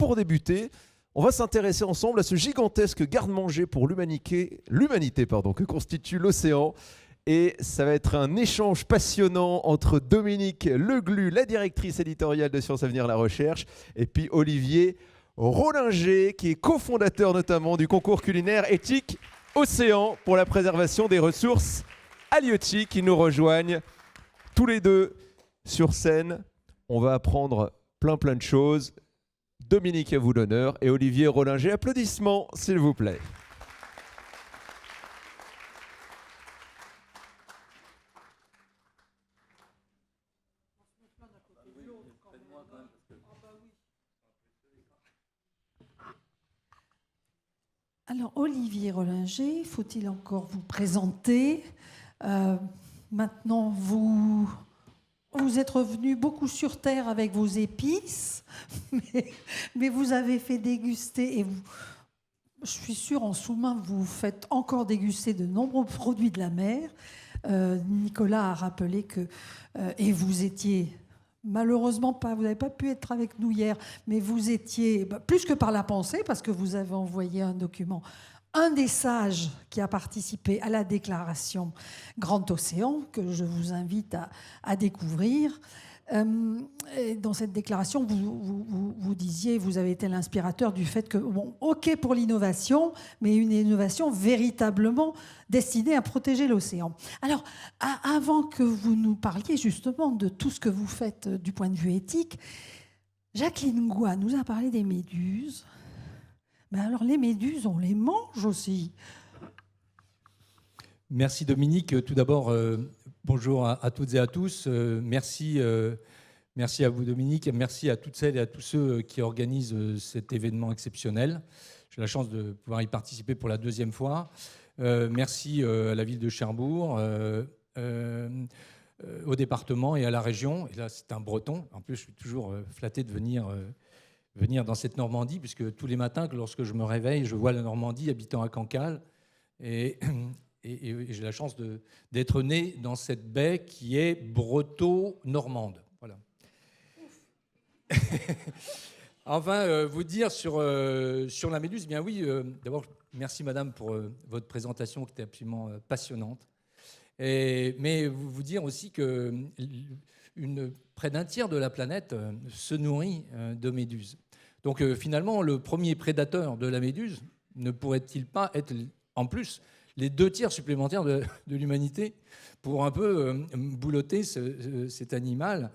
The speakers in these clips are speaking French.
pour débuter, on va s'intéresser ensemble à ce gigantesque garde-manger pour l'humanité que constitue l'océan. Et ça va être un échange passionnant entre Dominique Leglu, la directrice éditoriale de Sciences Avenir La Recherche, et puis Olivier Rollinger, qui est cofondateur notamment du concours culinaire éthique Océan pour la préservation des ressources halieutiques, qui nous rejoignent tous les deux sur scène. On va apprendre plein de choses. Dominique, à vous l'honneur, et Olivier Rollinger. Applaudissements, s'il vous plaît. Alors, Olivier Rollinger, faut-il encore vous présenter? Maintenant, vous êtes revenu beaucoup sur Terre avec vos épices, mais vous avez fait déguster, et je suis sûre, en sous-main, vous faites encore déguster de nombreux produits de la mer. Nicolas a rappelé que, et vous étiez... Malheureusement pas, vous n'avez pas pu être avec nous hier, mais vous étiez plus que par la pensée, parce que vous avez envoyé un document. Un des sages qui a participé à la déclaration Grand Océan, que je vous invite à découvrir. Et dans cette déclaration, vous disiez, vous avez été l'inspirateur du fait que, bon, OK pour l'innovation, mais une innovation véritablement destinée à protéger l'océan. Alors, avant que vous nous parliez justement de tout ce que vous faites du point de vue éthique, Jacqueline Goua nous a parlé des méduses. Mais alors, les méduses, on les mange aussi. Merci Dominique. Tout d'abord, bonjour à toutes et à tous. Merci à vous Dominique. Merci à toutes celles et à tous ceux qui organisent cet événement exceptionnel. J'ai la chance de pouvoir y participer pour la deuxième fois. Merci à la ville de Cherbourg, au département et à la région. Et là, c'est un Breton. En plus, je suis toujours flatté de venir dans cette Normandie, puisque tous les matins, lorsque je me réveille, je vois la Normandie habitant à Cancale. Et j'ai la chance d'être né dans cette baie qui est breton-normande. Voilà. Enfin, vous dire sur la méduse, bien oui, d'abord, merci madame pour votre présentation qui était absolument passionnante. Mais vous dire aussi que près d'un tiers de la planète se nourrit de méduses. Donc finalement, le premier prédateur de la méduse ne pourrait-il pas être en plus les 2 tiers supplémentaires de l'humanité pour un peu boulotter cet animal.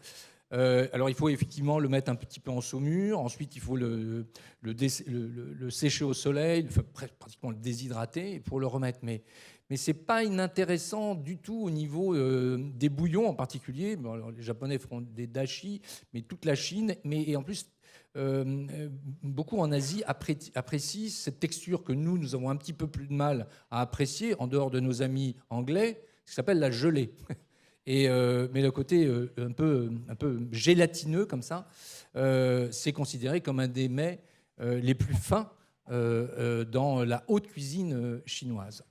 Alors il faut effectivement le mettre un petit peu en saumure, ensuite il faut le sécher au soleil, il faut pratiquement le déshydrater pour le remettre. Mais ce n'est pas inintéressant du tout au niveau des bouillons en particulier. Bon, alors, les Japonais feront des dashi, mais toute la Chine, et en plus... beaucoup en Asie apprécient cette texture que nous avons un petit peu plus de mal à apprécier, en dehors de nos amis anglais, qui s'appelle la gelée. Mais le côté un peu gélatineux, comme ça, c'est considéré comme un des mets les plus fins dans la haute cuisine chinoise.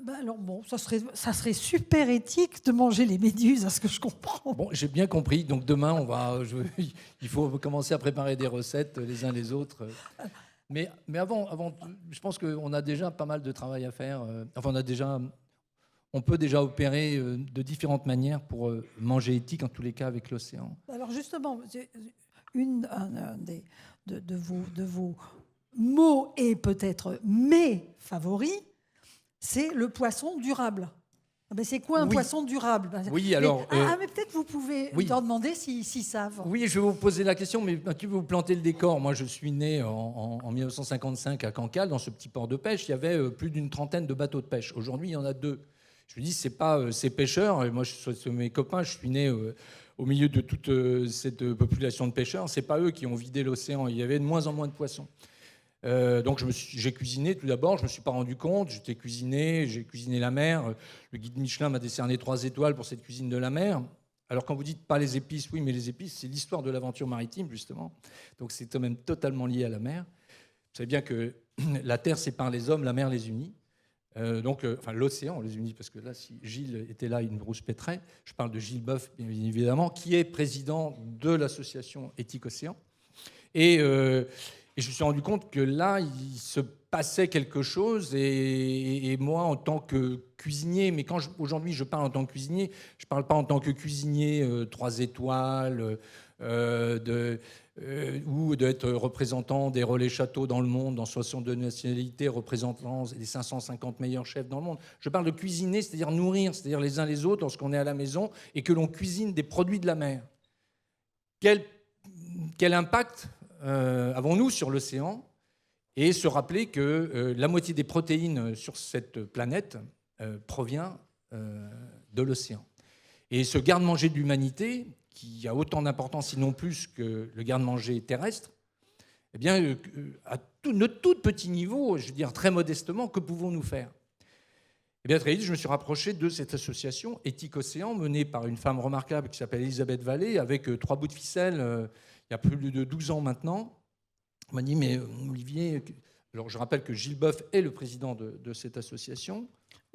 Alors bon, ça serait super éthique de manger les méduses, à ce que je comprends. Bon, j'ai bien compris. Donc demain, il faut commencer à préparer des recettes les uns les autres. Mais avant, je pense qu'on a déjà pas mal de travail à faire. Enfin, on peut déjà opérer de différentes manières pour manger éthique, en tous les cas avec l'océan. Alors justement, de vos mots et peut-être mes favoris, c'est le poisson durable. Mais c'est quoi un poisson durable? Oui, alors... mais peut-être vous pouvez leur demander s'ils savent. Oui, je vais vous poser la question, mais tu veux vous planter le décor. Moi, je suis né en 1955 à Cancale, dans ce petit port de pêche. Il y avait plus d'une trentaine de bateaux de pêche. Aujourd'hui, il y en a 2. Je me dis, c'est pas ces pêcheurs. Moi, mes copains, je suis né au milieu de toute cette population de pêcheurs. C'est pas eux qui ont vidé l'océan. Il y avait de moins en moins de poissons. Donc j'ai cuisiné tout d'abord, je ne me suis pas rendu compte, j'ai cuisiné la mer. Le guide Michelin m'a décerné 3 étoiles pour cette cuisine de la mer. Alors quand vous dites pas les épices, oui, mais les épices, c'est l'histoire de l'aventure maritime, justement. Donc c'est quand même totalement lié à la mer. Vous savez bien que la terre sépare les hommes, la mer les unit. Enfin l'océan les unit, parce que là, si Gilles était là, il me rouspéterait. Je parle de Gilles Boeuf, bien évidemment, qui est président de l'association Éthique Océan. Et je me suis rendu compte que là, il se passait quelque chose. Et moi, en tant que cuisinier, mais aujourd'hui je parle en tant que cuisinier, je ne parle pas en tant que cuisinier 3 étoiles ou d'être représentant des relais châteaux dans le monde, dans 62 nationalités, représentant les 550 meilleurs chefs dans le monde. Je parle de cuisiner, c'est-à-dire nourrir, c'est-à-dire les uns les autres lorsqu'on est à la maison et que l'on cuisine des produits de la mer. Quel impact avons-nous sur l'océan? Et se rappeler que la moitié des protéines sur cette planète provient de l'océan. Et ce garde-manger de l'humanité, qui a autant d'importance, sinon plus, que le garde-manger terrestre, eh bien, à notre tout petit niveau, je veux dire très modestement, que pouvons-nous faire? Eh bien, très vite, je me suis rapproché de cette association Éthique Océan, menée par une femme remarquable qui s'appelle Elisabeth Vallée, avec 3 bouts de ficelle, il y a plus de 12 ans maintenant. On m'a dit, mais Olivier... Alors, je rappelle que Gilles Boeuf est le président de cette association.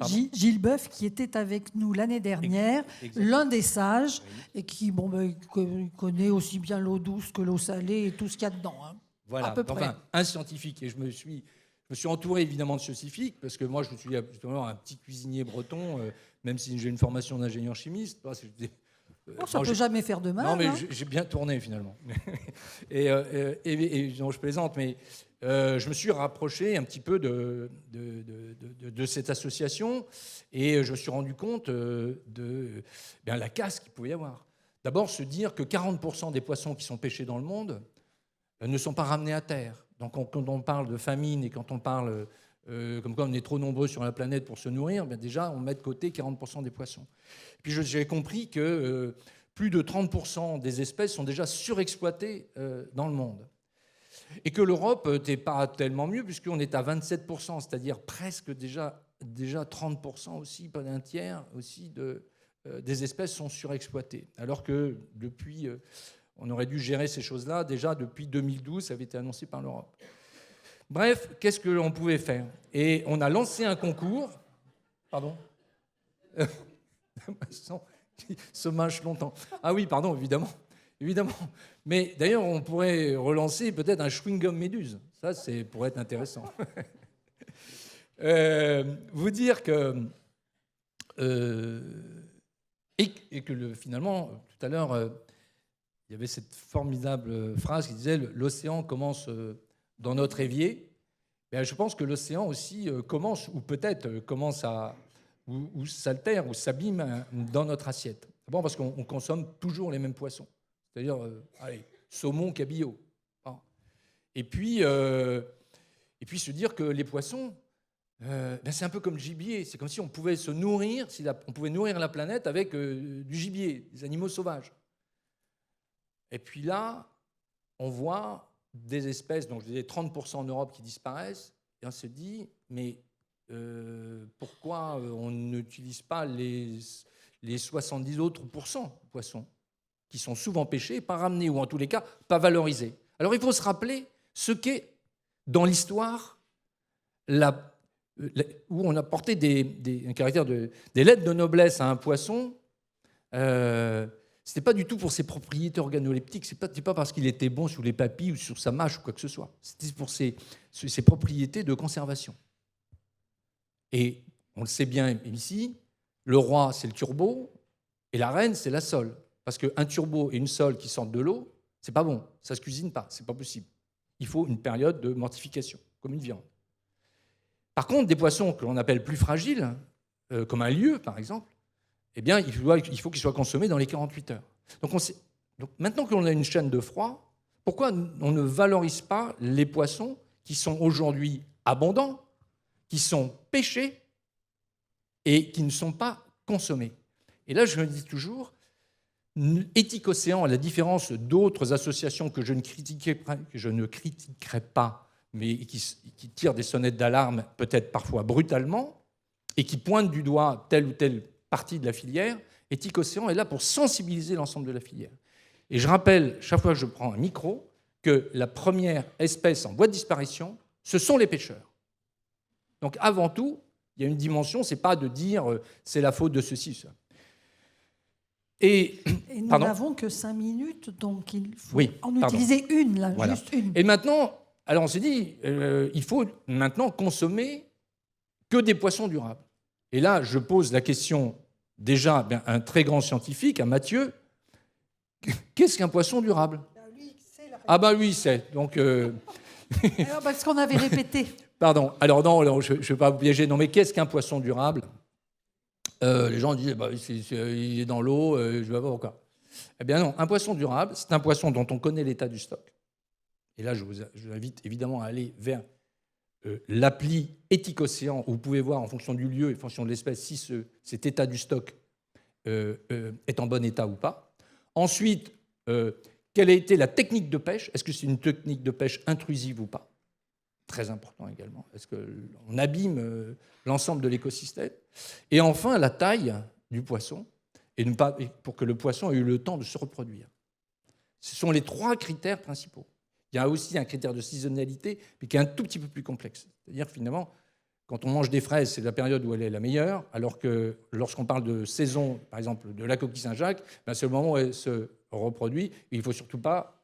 Gilles Boeuf, qui était avec nous l'année dernière, l'un des sages, et qui connaît aussi bien l'eau douce que l'eau salée et tout ce qu'il y a dedans. Hein, voilà, à peu près. Enfin, un scientifique. Et je me suis entouré évidemment de scientifiques, parce que moi, je suis justement un petit cuisinier breton, même si j'ai une formation d'ingénieur chimiste. Ça ne peut jamais faire de mal. Non, mais hein. j'ai bien tourné finalement. et non, je plaisante, mais je me suis rapproché un petit peu de cette association et je me suis rendu compte de la casse qu'il pouvait y avoir. D'abord, se dire que 40% des poissons qui sont pêchés dans le monde ne sont pas ramenés à terre. Donc quand on parle de famine et quand on parle comme quoi on est trop nombreux sur la planète pour se nourrir, déjà on met de côté 40% des poissons. Puis j'ai compris que plus de 30% des espèces sont déjà surexploitées dans le monde. Et que l'Europe n'était pas tellement mieux, puisqu'on est à 27%, c'est-à-dire presque déjà 30% aussi, pas d'un tiers aussi des espèces sont surexploitées. Alors que depuis, on aurait dû gérer ces choses-là, déjà depuis 2012, ça avait été annoncé par l'Europe. Bref, qu'est-ce que l'on pouvait faire? Et on a lancé un concours. Pardon? Se mâche longtemps. Ah oui, pardon, évidemment. Mais d'ailleurs, on pourrait relancer peut-être un chewing-gum méduse. Ça, pourrait être intéressant. Vous dire que... et que finalement, tout à l'heure, il y avait cette formidable phrase qui disait « L'océan commence dans notre évier ». Je pense que l'océan aussi commence, ou peut-être commence ou s'altère, ou s'abîme dans notre assiette. D'abord parce qu'on consomme toujours les mêmes poissons. C'est-à-dire, saumon, cabillaud. Et puis se dire que les poissons, c'est un peu comme le gibier. C'est comme si on pouvait se nourrir, on pouvait nourrir la planète avec du gibier, des animaux sauvages. Et puis là, on voit des espèces, donc je disais 30% en Europe qui disparaissent, et on se dit, mais pourquoi on n'utilise pas les 70 autres % poissons qui sont souvent pêchés, pas ramenés, ou en tous les cas, pas valorisés. Alors il faut se rappeler ce qu'est, dans l'histoire, où on a porté un caractère des lettres de noblesse à un poisson. Ce n'était pas du tout pour ses propriétés organoleptiques, ce n'était pas parce qu'il était bon sur les papilles ou sur sa mâche ou quoi que ce soit. C'était pour ses propriétés de conservation. Et on le sait bien ici, le roi, c'est le turbo, et la reine, c'est la sole. Parce qu'un turbo et une sole qui sortent de l'eau, c'est pas bon, ça se cuisine pas, c'est pas possible. Il faut une période de mortification, comme une viande. Par contre, des poissons que l'on appelle plus fragiles, comme un lieu par exemple, eh bien, il faut qu'ils soient consommés dans les 48 heures. Donc maintenant que l'on a une chaîne de froid, pourquoi on ne valorise pas les poissons qui sont aujourd'hui abondants, qui sont pêchés et qui ne sont pas consommés? Et là, je me dis toujours, Éthique Océan, à la différence d'autres associations que je ne critiquerai pas, mais qui tirent des sonnettes d'alarme, peut-être parfois brutalement, et qui pointent du doigt telle ou telle partie de la filière, Éthique Océan est là pour sensibiliser l'ensemble de la filière. Et je rappelle, chaque fois que je prends un micro, que la première espèce en voie de disparition, ce sont les pêcheurs. Donc avant tout, il y a une dimension, ce n'est pas de dire c'est la faute de ceci, ça. Et, Et nous pardon n'avons que 5 minutes, donc il faut Oui, en pardon. utiliser une, là, Voilà. juste une. Et maintenant, alors on s'est dit, il faut maintenant consommer que des poissons durables. Et là, je pose la question déjà à un très grand scientifique, à Mathieu. Qu'est-ce qu'un poisson durable? Ah bah oui, c'est. Donc, Alors, parce qu'on avait répété. pardon. Alors non, je ne vais pas vous piéger. Non, mais qu'est-ce qu'un poisson durable? Les gens disent, bah, il est dans l'eau, je ne vais pas pourquoi. Eh bien non, un poisson durable, c'est un poisson dont on connaît l'état du stock. Et là, je vous invite évidemment à aller vers l'appli Éthique Océan, où vous pouvez voir en fonction du lieu et en fonction de l'espèce si cet état du stock est en bon état ou pas. Ensuite, quelle a été la technique de pêche? Est-ce que c'est une technique de pêche intrusive ou pas? Très important également. Est-ce qu'on abîme l'ensemble de l'écosystème? Et enfin, la taille du poisson, pour que le poisson ait eu le temps de se reproduire. Ce sont les 3 critères principaux. Il y a aussi un critère de saisonnalité, mais qui est un tout petit peu plus complexe. C'est-à-dire que finalement, quand on mange des fraises, c'est la période où elle est la meilleure, alors que lorsqu'on parle de saison, par exemple de la coquille Saint-Jacques, ben c'est le moment où elle se reproduit, et il ne faut surtout pas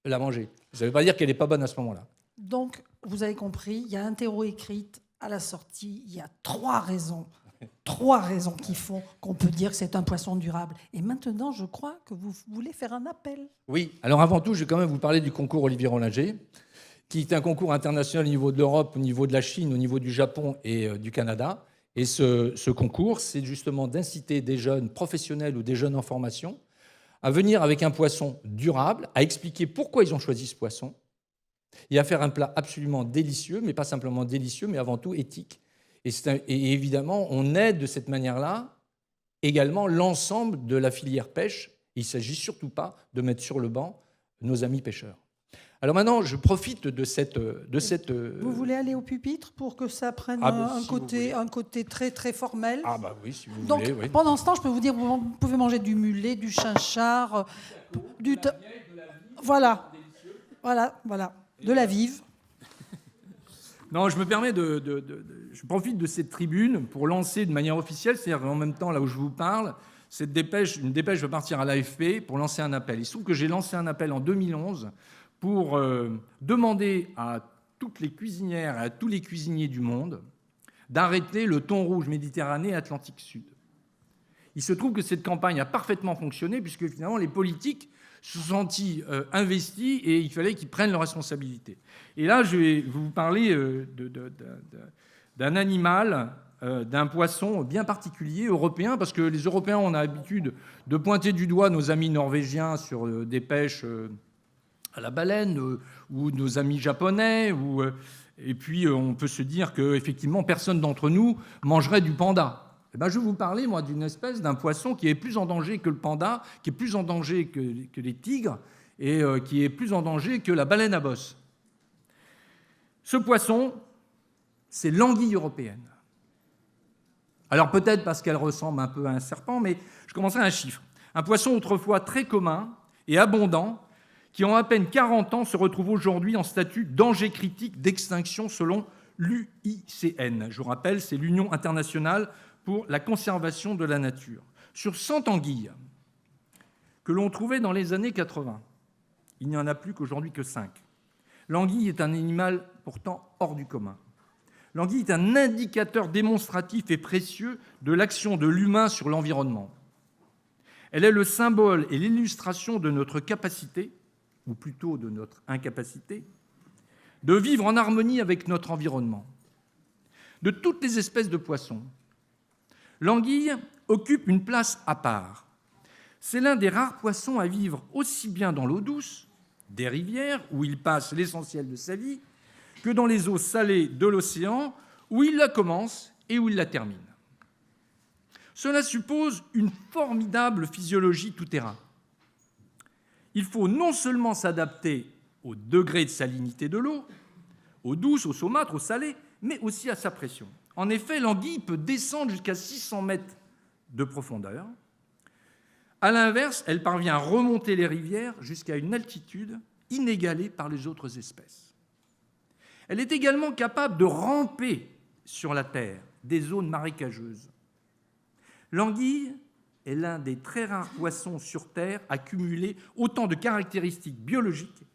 la manger. Ça ne veut pas dire qu'elle n'est pas bonne à ce moment-là. Donc, vous avez compris, il y a un terreau écrite à la sortie, il y a 3 raisons. 3 raisons qui font qu'on peut dire que c'est un poisson durable. Et maintenant, je crois que vous voulez faire un appel. Oui, alors avant tout, je vais quand même vous parler du concours Olivier Rollinger, qui est un concours international au niveau de l'Europe, au niveau de la Chine, au niveau du Japon et du Canada. Et ce concours, c'est justement d'inciter des jeunes professionnels ou des jeunes en formation à venir avec un poisson durable, à expliquer pourquoi ils ont choisi ce poisson, et à faire un plat absolument délicieux, mais pas simplement délicieux, mais avant tout éthique. Et évidemment, on aide de cette manière-là également l'ensemble de la filière pêche. Il ne s'agit surtout pas de mettre sur le banc nos amis pêcheurs. Alors maintenant, je profite de cette... Vous voulez aller au pupitre pour que ça prenne un côté très, très formel? Ah bah oui, si vous Donc, voulez. Oui. Pendant ce temps, je peux vous dire, vous pouvez manger du mulet, du chinchard, voilà, de la vive. Non, je me permets je profite de cette tribune pour lancer de manière officielle, c'est-à-dire en même temps, là où je vous parle, une dépêche va partir à l'AFP pour lancer un appel. Il se trouve que j'ai lancé un appel en 2011 pour demander à toutes les cuisinières et à tous les cuisiniers du monde d'arrêter le thon rouge Méditerranée et Atlantique Sud. Il se trouve que cette campagne a parfaitement fonctionné puisque finalement les politiques se sont sentis investis et il fallait qu'ils prennent leurs responsabilités. Et là, je vais vous parler d'un animal, d'un poisson bien particulier, européen, parce que les Européens, on a l'habitude de pointer du doigt nos amis norvégiens sur des pêches à la baleine, ou nos amis japonais, et puis on peut se dire qu'effectivement, personne d'entre nous mangerait du panda. Eh ben, je vais vous parler, moi, d'un poisson qui est plus en danger que le panda, qui est plus en danger que les tigres, et qui est plus en danger que la baleine à bosse. Ce poisson, c'est l'anguille européenne. Alors peut-être parce qu'elle ressemble un peu à un serpent, mais je commencerai à un chiffre. Un poisson autrefois très commun et abondant, qui en à peine 40 ans se retrouve aujourd'hui en statut danger critique d'extinction selon l'UICN. Je vous rappelle, c'est l'Union internationale pour la conservation de la nature. Sur 100 anguilles que l'on trouvait dans les années 80, il n'y en a plus qu'aujourd'hui que 5. L'anguille est un animal pourtant hors du commun. L'anguille est un indicateur démonstratif et précieux de l'action de l'humain sur l'environnement. Elle est le symbole et l'illustration de notre capacité, ou plutôt de notre incapacité, de vivre en harmonie avec notre environnement. De toutes les espèces de poissons, l'anguille occupe une place à part. C'est l'un des rares poissons à vivre aussi bien dans l'eau douce, des rivières, où il passe l'essentiel de sa vie, que dans les eaux salées de l'océan, où il la commence et où il la termine. Cela suppose une formidable physiologie tout-terrain. Il faut non seulement s'adapter au degré de salinité de l'eau, eau douce, eau saumâtre, eau salée, mais aussi à sa pression. En effet, l'anguille peut descendre jusqu'à 600 mètres de profondeur. À l'inverse, elle parvient à remonter les rivières jusqu'à une altitude inégalée par les autres espèces. Elle est également capable de ramper sur la terre des zones marécageuses. L'anguille est l'un des très rares poissons sur Terre à cumuler autant de caractéristiques biologiques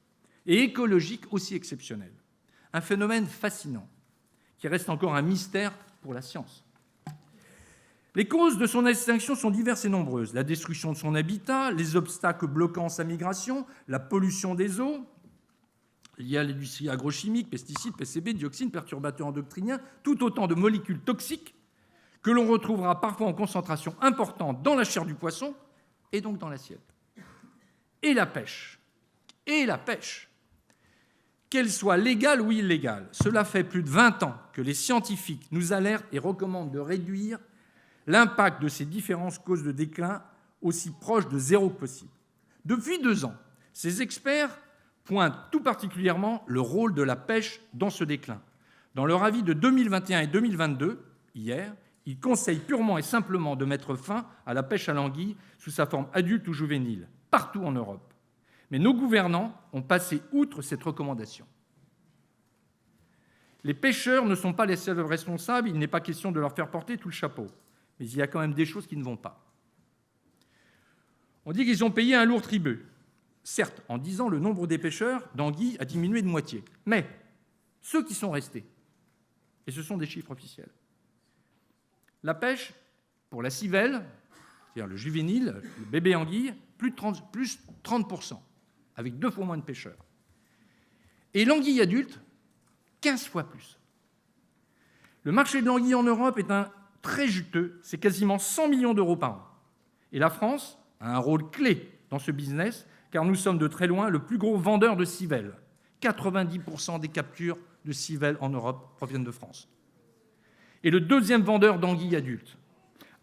et écologiques aussi exceptionnelles. Un phénomène fascinant qui reste encore un mystère pour la science. Les causes de son extinction sont diverses et nombreuses. La destruction de son habitat, les obstacles bloquant sa migration, la pollution des eaux, liée à l'industrie agrochimique, pesticides, PCB, dioxines, perturbateurs endocriniens, tout autant de molécules toxiques que l'on retrouvera parfois en concentration importante dans la chair du poisson et donc dans l'assiette. Et la pêche. Qu'elle soit légale ou illégale, cela fait plus de 20 ans que les scientifiques nous alertent et recommandent de réduire l'impact de ces différentes causes de déclin aussi proche de zéro que possible. Depuis 2 ans, ces experts pointent tout particulièrement le rôle de la pêche dans ce déclin. Dans leur avis de 2021 et 2022, hier, ils conseillent purement et simplement de mettre fin à la pêche à l'anguille sous sa forme adulte ou juvénile, partout en Europe. Mais nos gouvernants ont passé outre cette recommandation. Les pêcheurs ne sont pas les seuls responsables, il n'est pas question de leur faire porter tout le chapeau. Mais il y a quand même des choses qui ne vont pas. On dit qu'ils ont payé un lourd tribut. Certes, en 10 ans, le nombre des pêcheurs d'anguilles a diminué de moitié. Mais ceux qui sont restés, et ce sont des chiffres officiels, la pêche, pour la civelle, c'est-à-dire le juvénile, le bébé anguille, plus 30%, avec 2 fois moins de pêcheurs. Et l'anguille adulte, 15 fois plus. Le marché de l'anguille en Europe est très juteux, c'est quasiment 100 millions d'euros par an. Et la France a un rôle clé dans ce business, car nous sommes de très loin le plus gros vendeur de civelles. 90% des captures de civelles en Europe proviennent de France. Et le deuxième vendeur d'anguilles adultes.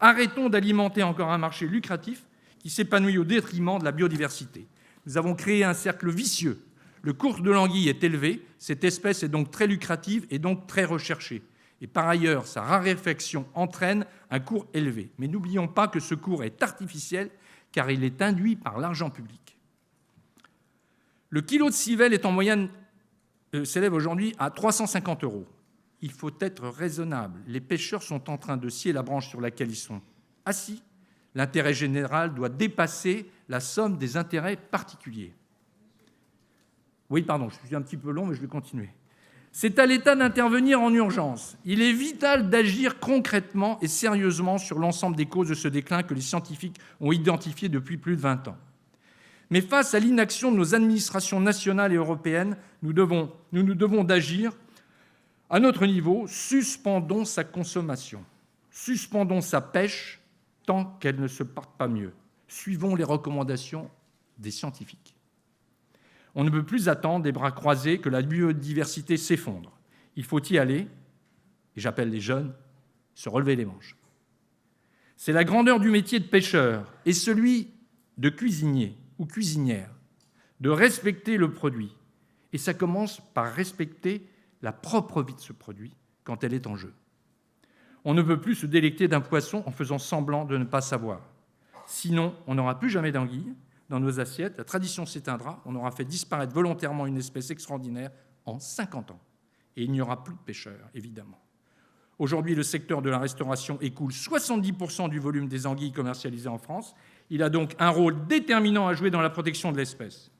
Arrêtons d'alimenter encore un marché lucratif qui s'épanouit au détriment de la biodiversité. Nous avons créé un cercle vicieux. Le cours de l'anguille est élevé, cette espèce est donc très lucrative et donc très recherchée. Et par ailleurs, sa raréfaction entraîne un cours élevé. Mais n'oublions pas que ce cours est artificiel, car il est induit par l'argent public. Le kilo de civelle est en moyenne s'élève aujourd'hui à 350 €. Il faut être raisonnable. Les pêcheurs sont en train de scier la branche sur laquelle ils sont assis. L'intérêt général doit dépasser la somme des intérêts particuliers. Oui, pardon, je suis un petit peu long, mais je vais continuer. C'est à l'État d'intervenir en urgence. Il est vital d'agir concrètement et sérieusement sur l'ensemble des causes de ce déclin que les scientifiques ont identifié depuis plus de 20 ans. Mais face à l'inaction de nos administrations nationales et européennes, nous nous devons d'agir à notre niveau. Suspendons sa consommation, suspendons sa pêche tant qu'elle ne se porte pas mieux. Suivons les recommandations des scientifiques. On ne peut plus attendre des bras croisés que la biodiversité s'effondre. Il faut y aller, et j'appelle les jeunes, se relever les manches. C'est la grandeur du métier de pêcheur et celui de cuisinier ou cuisinière, de respecter le produit. Et ça commence par respecter la propre vie de ce produit quand elle est en jeu. On ne peut plus se délecter d'un poisson en faisant semblant de ne pas savoir. Sinon, on n'aura plus jamais d'anguilles dans nos assiettes, la tradition s'éteindra, on aura fait disparaître volontairement une espèce extraordinaire en 50 ans. Et il n'y aura plus de pêcheurs, évidemment. Aujourd'hui, le secteur de la restauration écoule 70% du volume des anguilles commercialisées en France. Il a donc un rôle déterminant à jouer dans la protection de l'espèce.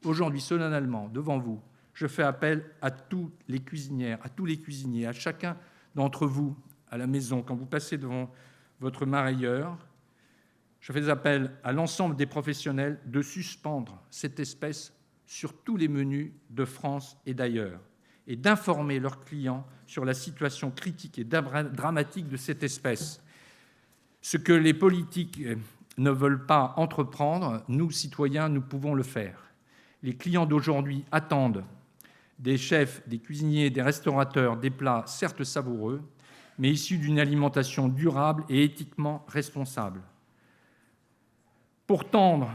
Aujourd'hui, solennellement, devant vous, je fais appel à toutes les cuisinières, à tous les cuisiniers, à chacun d'entre vous, à la maison, quand vous passez devant votre mareyeur. Je fais appel à l'ensemble des professionnels de suspendre cette espèce sur tous les menus de France et d'ailleurs et d'informer leurs clients sur la situation critique et dramatique de cette espèce. Ce que les politiques ne veulent pas entreprendre, nous, citoyens, nous pouvons le faire. Les clients d'aujourd'hui attendent des chefs, des cuisiniers, des restaurateurs, des plats certes savoureux, mais issus d'une alimentation durable et éthiquement responsable. Pour tendre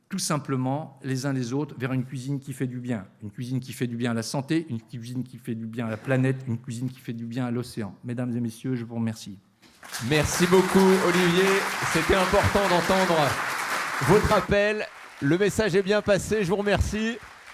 tout simplement les uns les autres vers une cuisine qui fait du bien. Une cuisine qui fait du bien à la santé, une cuisine qui fait du bien à la planète, une cuisine qui fait du bien à l'océan. Mesdames et messieurs, je vous remercie. Merci beaucoup, Olivier. C'était important d'entendre votre appel. Le message est bien passé, je vous remercie.